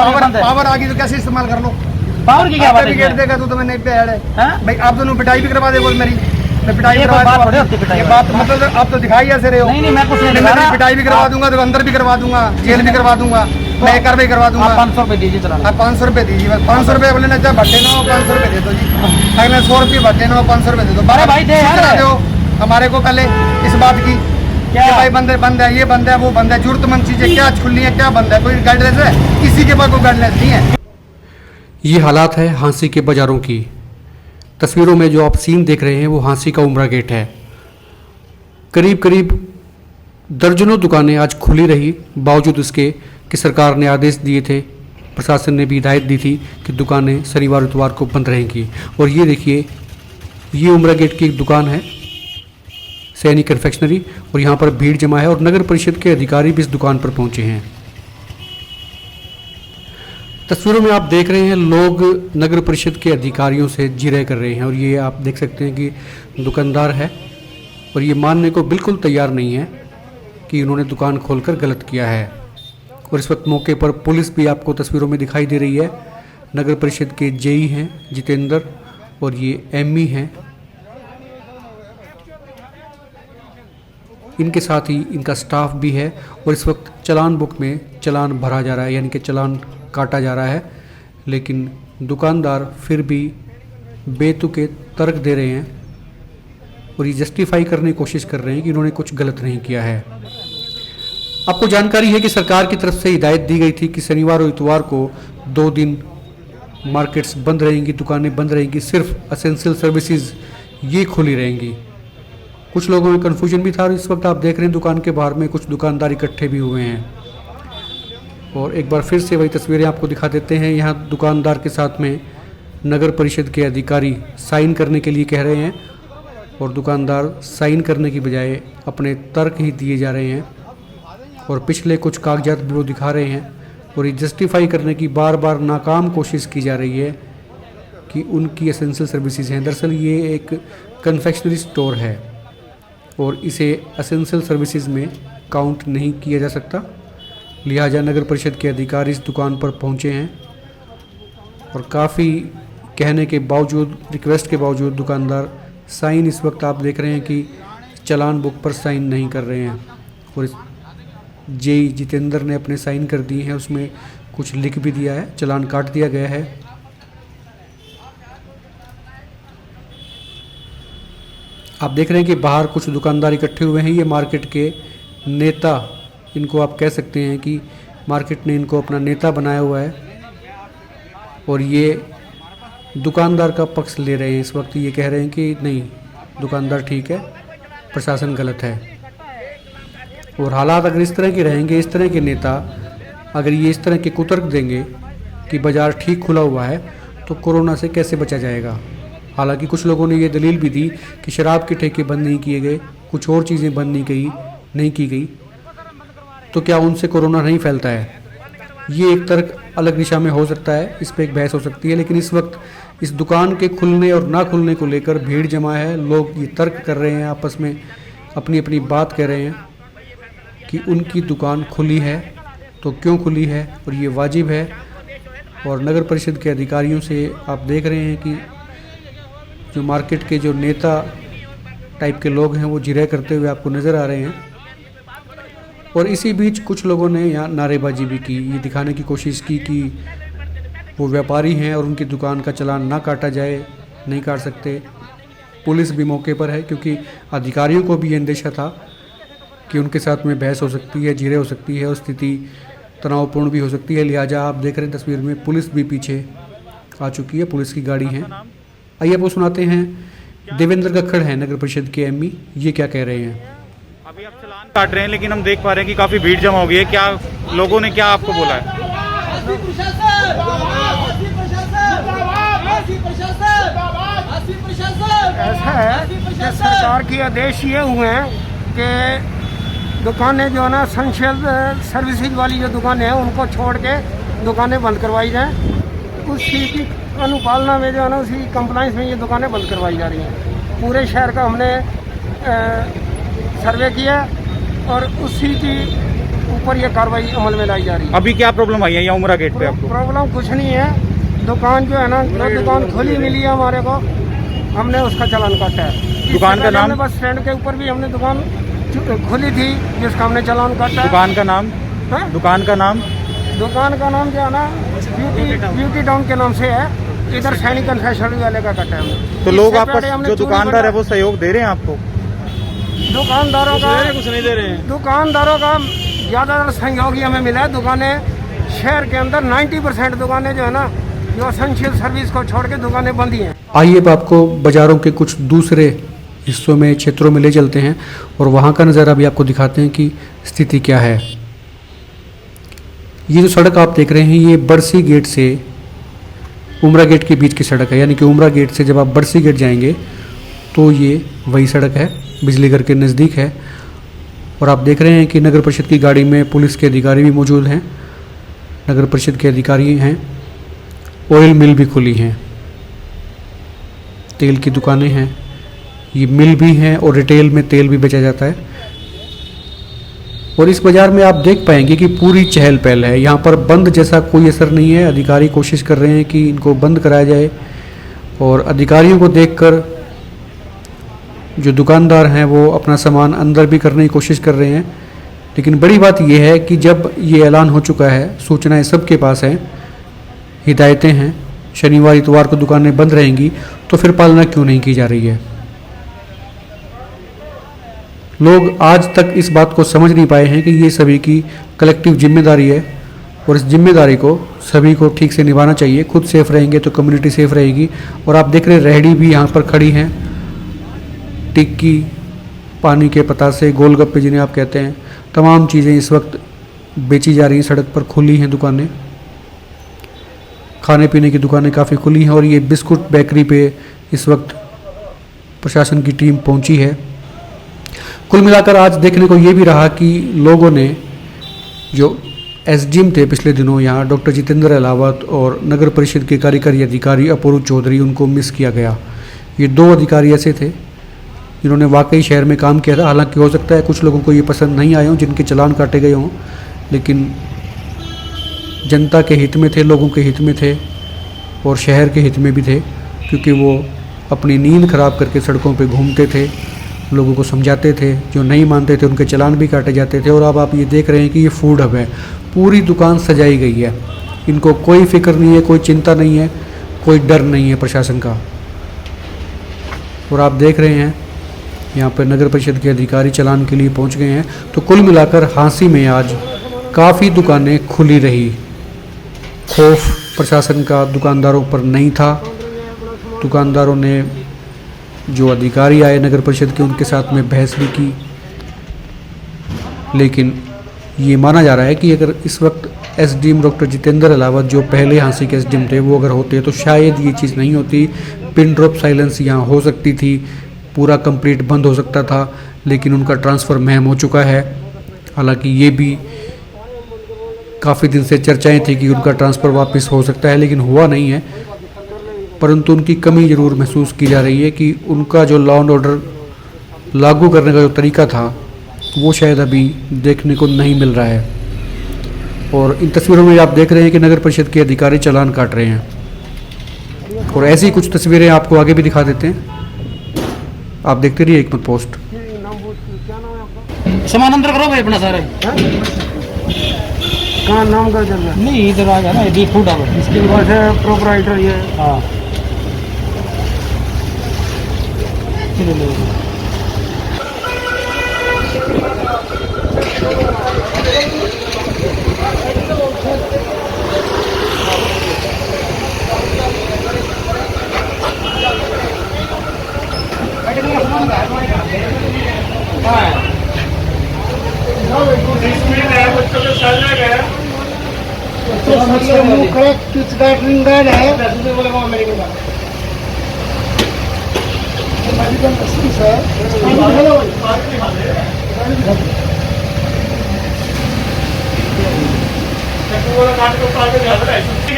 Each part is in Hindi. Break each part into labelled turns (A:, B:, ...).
A: पावर आ गई तो कैसे इस्तेमाल कर लो।
B: पावर की क्या बात है?
A: सर्टिफिकेट देगा तो मैंने पे ऐड है
B: हाँ?
A: भाई, आप दोनों पिटाई भी करवा दे बोल मेरी, मैं पिटाई
B: ये
A: करवा
B: बात थोड़ी होती
A: दूंगा।
B: पिटाई
A: ये
B: वाली।
A: बात मतलब आप तो दिखाई ऐसे रहे हो।
B: नहीं मैं कुछ नहीं
A: मैं
B: दिखा रहा।
A: पिटाई भी करवा दूंगा तो अंदर भी करवा दूंगा, जेल भी करवा दूंगा, मैं कार्रवाई करवा दूंगा।
B: आप 500 रुपए दीजिए चला।
A: आप 500 रुपये दीजिए, बस 500 रुपये बोले ना, चाहे भट्टे ना हो 500 रुपये दे दो जी, अगर 100 रुपये भट्टे ना हो 500 रुपये दे दो।
B: अरे भाई दे यार।
A: दो हमारे को पहले इस बात की
B: क्या?
A: कि भाई बंद है, ये बंद है, वो बंद है, जरूरतमंद चीजें क्या खुली है, क्या बंद है, कोई गाइडलाइंस है? किसी के पास कोई गाइडलाइंस नहीं है।
C: ये हालात है हांसी के बाज़ारों की। तस्वीरों में जो आप सीन देख रहे हैं वो हांसी का उमरा गेट है। करीब करीब दर्जनों दुकानें आज खुली रही, बावजूद इसके कि सरकार ने आदेश दिए थे, प्रशासन ने भी हिदायत दी थी कि दुकानें शनिवार इतवार को बंद रहेंगी। और ये देखिए, ये उमरा गेट की एक दुकान है, सैनिक कन्फेक्शनरी, और यहाँ पर भीड़ जमा है और नगर परिषद के अधिकारी भी इस दुकान पर पहुँचे हैं। तस्वीरों में आप देख रहे हैं लोग नगर परिषद के अधिकारियों से जिरह कर रहे हैं, और ये आप देख सकते हैं कि दुकानदार है और ये मानने को बिल्कुल तैयार नहीं है कि उन्होंने दुकान खोलकर गलत किया है। और इस वक्त मौके पर पुलिस भी आपको तस्वीरों में दिखाई दे रही है। नगर परिषद के जेई हैं जितेंद्र, और ये एमई हैं, इनके साथ ही इनका स्टाफ भी है। और इस वक्त चालान बुक में चालान भरा जा रहा है, यानी कि चालान काटा जा रहा है, लेकिन दुकानदार फिर भी बेतुके तर्क दे रहे हैं और ये जस्टिफाई करने की कोशिश कर रहे हैं कि इन्होंने कुछ गलत नहीं किया है। आपको जानकारी है कि सरकार की तरफ से हिदायत दी गई थी कि शनिवार और इतवार को 2 दिन मार्केट्स बंद रहेंगी, दुकानें बंद रहेंगी, सिर्फ एसेंशियल सर्विसेज ये खुली रहेंगी। कुछ लोगों में कन्फ्यूजन भी था और इस वक्त आप देख रहे हैं दुकान के बाहर में कुछ दुकानदार इकट्ठे भी हुए हैं। और एक बार फिर से वही तस्वीरें आपको दिखा देते हैं। यहाँ दुकानदार के साथ में नगर परिषद के अधिकारी साइन करने के लिए कह रहे हैं और दुकानदार साइन करने की बजाय अपने तर्क ही दिए जा रहे हैं और पिछले कुछ कागजात भी वो दिखा रहे हैं और ये जस्टिफाई करने की बार बार नाकाम कोशिश की जा रही है कि उनकी एसेंशियल सर्विसेज हैं। दरअसल ये एक कन्फेक्शनरी स्टोर है और इसे एसेंशियल सर्विसेज में काउंट नहीं किया जा सकता, लिहाजा नगर परिषद के अधिकारी इस दुकान पर पहुंचे हैं और काफ़ी कहने के बावजूद, रिक्वेस्ट के बावजूद दुकानदार साइन इस वक्त आप देख रहे हैं कि चालान बुक पर साइन नहीं कर रहे हैं। और इस जेई जितेंद्र ने अपने साइन कर दिए हैं, उसमें कुछ लिख भी दिया है, चालान काट दिया गया है। आप देख रहे हैं कि बाहर कुछ दुकानदार इकट्ठे हुए हैं। ये मार्केट के नेता, इनको आप कह सकते हैं कि मार्केट ने इनको अपना नेता बनाया हुआ है और ये दुकानदार का पक्ष ले रहे हैं। इस वक्त ये कह रहे हैं कि नहीं, दुकानदार ठीक है, प्रशासन गलत है। और हालात अगर इस तरह के रहेंगे, इस तरह के नेता अगर ये इस तरह के कुतर्क देंगे कि बाज़ार ठीक खुला हुआ है, तो कोरोना से कैसे बचा जाएगा। हालांकि कुछ लोगों ने ये दलील भी दी कि शराब के ठेके बंद नहीं किए गए, कुछ और चीज़ें बंद नहीं की गई, तो क्या उनसे कोरोना नहीं फैलता है। ये एक तर्क अलग दिशा में हो सकता है, इस पर एक बहस हो सकती है, लेकिन इस वक्त इस दुकान के खुलने और ना खुलने को लेकर भीड़ जमा है। लोग ये तर्क कर रहे हैं, आपस में अपनी अपनी बात कह रहे हैं कि उनकी दुकान खुली है तो क्यों खुली है और ये वाजिब है। और नगर परिषद के अधिकारियों से आप देख रहे हैं कि जो मार्केट के जो नेता टाइप के लोग हैं वो जिरह करते हुए आपको नज़र आ रहे हैं। और इसी बीच कुछ लोगों ने यहाँ नारेबाजी भी की, ये दिखाने की कोशिश की कि वो व्यापारी हैं और उनकी दुकान का चालान ना काटा जाए, नहीं काट सकते। पुलिस भी मौके पर है क्योंकि अधिकारियों को भी ये अंदेशा था कि उनके साथ में बहस हो सकती है, जिरह हो सकती है और स्थिति तनावपूर्ण भी हो सकती है। लिहाजा आप देख रहे हैं तस्वीर में पुलिस भी पीछे आ चुकी है, पुलिस की गाड़ी है। आइए आपको सुनाते हैं, देवेंद्र गखड़ हैं नगर परिषद के एमई, ये क्या कह रहे हैं।
D: अभी आप चालान काट रहे हैं लेकिन हम देख पा रहे हैं कि काफी भीड़ जमा हो गई है, क्या लोगों ने क्या आपको बोला है?
A: ऐसा है कि सरकार के आदेश ये हुए हैं कि दुकानें जो है ना एसेंशियल सर्विसेज वाली जो दुकानें हैं उनको छोड़ के दुकानें बंद करवाई जाएं। उसी की अनुपालना में जो है ना, उसी कंप्लाइंस में ये दुकानें बंद करवाई जा रही हैं। पूरे शहर का हमने सर्वे किया और उसी की ऊपर ये कार्रवाई अमल में लाई जा रही है।
D: अभी क्या प्रॉब्लम आई है यहाँ उमरा गेट पे आपको?
A: प्रॉब्लम कुछ नहीं है, दुकान जो है ना, जो दुकान खुली मिली है हमारे को, हमने उसका चालान काटा है।
D: दुकान का नाम?
A: बस स्टैंड के ऊपर भी हमने दुकान खुली थी जिसका हमने चालान काटा है।
D: दुकान का नाम?
A: हाँ?
D: दुकान का नाम?
A: दुकान का नाम जो है ना ब्यूटी टाउन के नाम से है। इधर सैनिक कन्फेक्शनरी वाले का कटा है हमने।
D: तो लोग
A: इससे
D: आपका
A: पहले हमने
D: जो
A: चूड़ी
D: दुकानदार है
A: बंद-
D: वो सहयोग दे रहे हैं आपको?
A: दुकानदारों का
B: कुछ नहीं दे रहे हैं।
A: दुकानदारों का ज़्यादातर सहयोगी हमें मिला है। दुकानें शहर के अंदर 90% दुकानें जो है ना, जो एसेंशियल सर्विस को छोड़ के दुकानें बंद ही हैं।
C: आइए अब आपको बाज़ारों के कुछ दूसरे हिस्सों में, क्षेत्रों में ले चलते हैं और वहाँ का नज़ारा भी आपको दिखाते हैं कि स्थिति क्या है। ये जो सड़क आप देख रहे हैं, ये बरसी गेट से उमरा गेट के बीच की सड़क है। यानी कि उमरा गेट से जब आप बरसी गेट जाएंगे तो ये वही सड़क है, बिजली घर के नज़दीक है। और आप देख रहे हैं कि नगर परिषद की गाड़ी में पुलिस के अधिकारी भी मौजूद हैं, नगर परिषद के अधिकारी हैं। ऑयल मिल भी खुली हैं, तेल की दुकानें हैं, ये मिल भी हैं और रिटेल में तेल भी बेचा जाता है। और इस बाज़ार में आप देख पाएंगे कि पूरी चहल पहल है। यहाँ पर बंद जैसा कोई असर नहीं है। अधिकारी कोशिश कर रहे हैं कि इनको बंद कराया जाए और अधिकारियों को देखकर जो दुकानदार हैं वो अपना सामान अंदर भी करने की कोशिश कर रहे हैं। लेकिन बड़ी बात यह है कि जब ये ऐलान हो चुका है, सूचनाएं सबके पास हैं, हिदायतें हैं, शनिवार इतवार को दुकानें बंद रहेंगी, तो फिर पालना क्यों नहीं की जा रही है? लोग आज तक इस बात को समझ नहीं पाए हैं कि ये सभी की कलेक्टिव जिम्मेदारी है और इस जिम्मेदारी को सभी को ठीक से निभाना चाहिए। खुद सेफ रहेंगे तो कम्युनिटी सेफ रहेगी। और आप देख रहे हैं रेहड़ी भी यहाँ पर खड़ी हैं, टिक्की, पानी के पतासे, गोलगप्पे जिन्हें आप कहते हैं, तमाम चीज़ें इस वक्त बेची जा रही हैं। सड़क पर खुली हैं दुकानें, खाने पीने की दुकानें काफ़ी खुली हैं। और ये बिस्कुट बेकरी पे इस वक्त प्रशासन की टीम पहुंची है। कुल मिलाकर आज देखने को ये भी रहा कि लोगों ने, जो एसडीएम थे पिछले दिनों यहाँ, डॉक्टर जितेंद्र अहलावत, और नगर परिषद के कार्यकारी अधिकारी अपूर्व चौधरी, उनको मिस किया गया। ये दो अधिकारी ऐसे थे जिन्होंने वाकई शहर में काम किया था। हालांकि हो सकता है कुछ लोगों को ये पसंद नहीं आए हों, जिनके चालान काटे गए हों, लेकिन जनता के हित में थे, लोगों के हित में थे और शहर के हित में भी थे, क्योंकि वो अपनी नींद खराब करके सड़कों पे घूमते थे, लोगों को समझाते थे। जो नहीं मानते थे उनके चालान भी काटे जाते थे। और अब आप ये देख रहे हैं कि ये फूड हब है, पूरी दुकान सजाई गई है। इनको कोई फिक्र नहीं है, कोई चिंता नहीं है, कोई डर नहीं है प्रशासन का। और आप देख रहे हैं यहाँ पर नगर परिषद के अधिकारी चालान के लिए पहुँच गए हैं। तो कुल मिलाकर हाँसी में आज काफ़ी दुकानें खुली रही। खौफ प्रशासन का दुकानदारों पर नहीं था। दुकानदारों ने, जो अधिकारी आए नगर परिषद के, उनके साथ में बहस भी की। लेकिन ये माना जा रहा है कि अगर इस वक्त एसडीएम डॉक्टर जितेंद्र अहलावत, जो पहले हाँसी के एसडीएम थे, वो अगर होते तो शायद ये चीज़ नहीं होती। पिन ड्रॉप साइलेंस यहाँ हो सकती थी, पूरा कंप्लीट बंद हो सकता था। लेकिन उनका ट्रांसफ़र महम हो चुका है। हालांकि ये भी काफ़ी दिन से चर्चाएं थी कि उनका ट्रांसफ़र वापस हो सकता है, लेकिन हुआ नहीं है। परंतु उनकी कमी ज़रूर महसूस की जा रही है कि उनका जो लॉ एंड ऑर्डर लागू करने का जो तरीका था, वो शायद अभी देखने को नहीं मिल रहा है। और इन तस्वीरों में आप देख रहे हैं कि नगर परिषद के अधिकारी चालान काट रहे हैं। और ऐसी कुछ तस्वीरें आपको आगे भी दिखा देते हैं। आप देखते रहिए एकमत पोस्ट।
B: सामान अंदर करो भाई अपना सारा।
A: कहाँ नाम का चल रहा है?
B: नहीं इधर आ जाना, ये फूड अब
A: इसके पास है प्रोपराइटर ये।
B: हाँ चलो ले लो।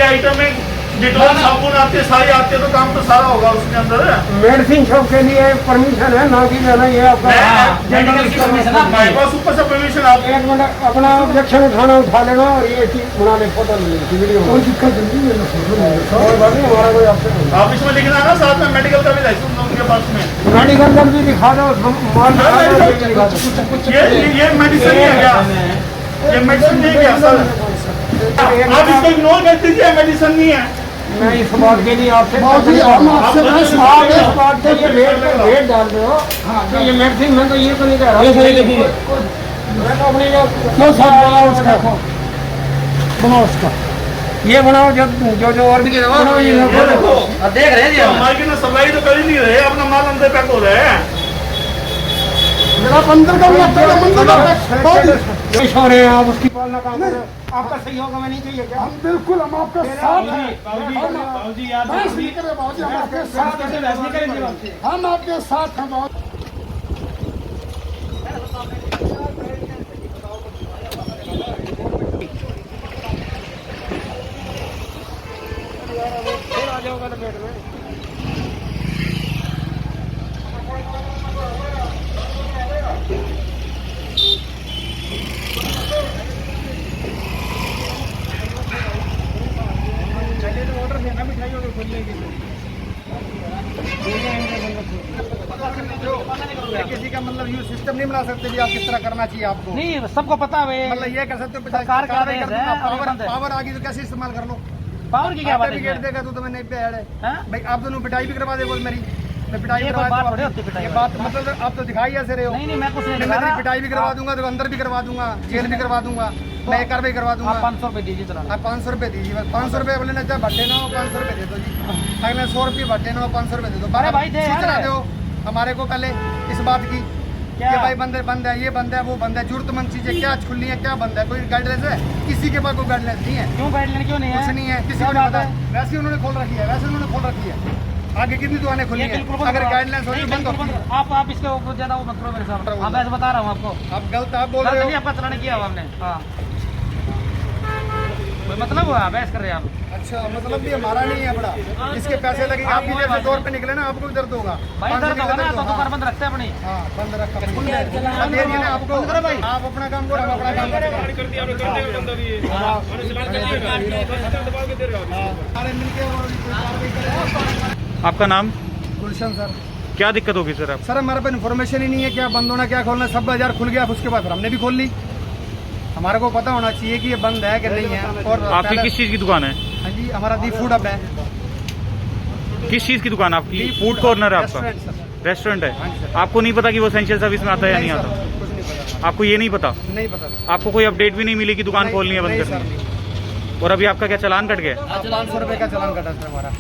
D: आइटम में
E: डिटॉल साबुन आते सारी आते तो काम तो सारा होगा उसके अंदर।
A: मेडिसिन शॉप के लिए परमिशन है ना कि जो है ना ये आपका
B: मेडिकल की परमिशन है
E: हमारे पास ऊपर से परमिशन आप
A: एक मिनट अपना ऑब्जेक्शन उठा लेना और ये चीज बना ले फोटो ले लेंगे वीडियो कोई दिक्कत नहीं है कोई बात नहीं हमारा कोई ऑप्शन नहीं।
E: आप इसमें लिखना है ना साथ में मेडिकल का भी लाइसेंस दो उनके पास में।
A: मेडिकल का भी दिखा दो माल दिखा दो।
E: ये मेडिसिन नहीं है क्या? ये मेडिसिन नहीं है क्या सर? आप इसको इग्नोर कर दीजिए, मेडिसिन नहीं है।
A: मैं इस बात के लिए आपसे
E: आप
A: इस बात के लिए रेट डाल रहे हो तो ये मेडिसिन मैं तो ये तो नहीं कह रहा मैं तो अपने बनाओ उसका ये बनाओ जो और भी बनाओ ये
E: देखो
B: देख रहे हैं जी हम।
E: मार्केट में सप्लाई तो कर ही नहीं रहे, अपना माल अंदर पैक हो रहा है।
A: अंदर का पेश हो रहे हैं आप उसकी पालना काम कर रहे हो। आपका सही होगा मैं नहीं चाहिए क्या? हम बिल्कुल हम आपके साथ हैं। हम आपके साथ हैं। आ जाओगा लपेट में। किसी का मतलब यूँ सिस्टम नहीं बना सकते भी आप किस तरह करना चाहिए आपको।
B: नहीं सबको पता है
A: मतलब ये कर सकते हो
B: सरकार का आदेश है,
A: पावर आ गई तो कैसे इस्तेमाल कर लो।
B: पावर की क्या बात
A: सर्टिफिकेट
B: है?
A: देगा तो तुम्हें नहीं पे ऐड है
B: हाँ?
A: भाई आप दोनों पिटाई भी करवा दे बोल मेरी मैं पिटाई
B: ये
A: करवा
B: कोई बात
A: दूंगा।
B: थोड़ी होती पिटाई
A: ये
B: वाली।
A: बात मतलब आप तो दिखाई ऐसे रहे हो।
B: नहीं नहीं मैं कुछ नहीं
A: मैं
B: दिखा
A: तेरी
B: रहा।
A: पिटाई भी करवा दूंगा तो अंदर भी करवा दूंगा जेल भी करवा दूंगा मैं ये कार्रवाई करवा दूंगा।
B: आप 500 रुपए दीजिए चला।
A: आप 500 रुपये दीजिए बस 500 रुपये बोले ना चाहे भट्टे ना हो 500 रुपये दे दो जी अगले 100 रुपये भट्टे ना हो 500 रुपये दे दो।
B: अरे भाई दे
A: सूचना
B: यार।
A: दो हमारे को पहले इस बात की
B: क्या?
A: कि भाई बंद है ये बंद है वो बंद है जरूरतमंद चीजें क्या खुली है क्या बंद है कोई गाइडलाइंस है किसी के पास कोई गाइडलाइंस नहीं है
B: क्यों गाइडलाइन क्यों नहीं है?
A: कुछ नहीं है किसी
B: क्या
A: को नहीं
B: बात
A: पता
B: है?
A: वैसे ही उन्होंने खोल रखी है वैसे उन्होंने खोल रखी है आगे कितनी दुकानें खुली
B: ये
A: है
B: बिल्कुल बंद
A: अगर
B: करो।
A: गाइडलाइंस होगी
B: नहीं,
A: बंद
B: बिल्कुल
A: होगी।
B: बंद। आप इसके ऊपर ज्यादा वो मत करो मेरे साथ। हाँ मैं बता रहा हूँ आपको।
A: आप गलत आप बोल
B: गलत
A: रहे
B: नहीं
A: हो।
B: आपका चलान किया हुआ हमने। हाँ कोई मतलब हुआ बहस कर रहे हैं आप।
A: अच्छा मतलब भी हमारा नहीं है बड़ा जिसके पैसे लगे आप भी जैसे दौर पे निकले ना आपको भी दर्द होगा
B: भाई
A: 500
B: दर्द होगा ना
A: दर्द
B: तो
A: होगा।
B: दुकान बंद रखते हैं अपनी।
A: हाँ बंद रखा अब ये नहीं ना आपको आप अपना काम करो हम अपना काम करें।
D: आपका नाम?
A: गुलशन सर।
D: क्या दिक्कत होगी सर आप?
A: सर हमारे पास इन्फॉर्मेशन ही नहीं है क्या बंद होना क्या खोलना सब बाजार खुल गया उसके बाद फिर हमने भी खोल ली। हमारे को पता होना चाहिए कि ये बंद है कि नहीं है। और
D: आपकी किस चीज़ की दुकान है?
A: हाँ जी हमारा दी फूड हब है।
D: किस चीज़ की दुकान है आपकी? फूड कॉर्नर है आपका?
A: Restaurant sir.
D: रेस्टोरेंट
A: हाँ जी
D: है।
A: सर।
D: आपको नहीं पता कि वो एसेंशियल सर्विस में आता है या नहीं
A: सर,
D: आता?
A: कुछ नहीं पता
D: आपको ये नहीं पता?
A: नहीं पता
D: आपको कोई अपडेट भी नहीं मिली कि दुकान
A: नहीं,
D: खोलनी है बंद
A: नहीं
D: करनी
A: सर,
D: है?
A: नहीं।
D: और अभी आपका क्या चालान कट गया?
A: 500 रुपये का चालान कटा सर हमारा।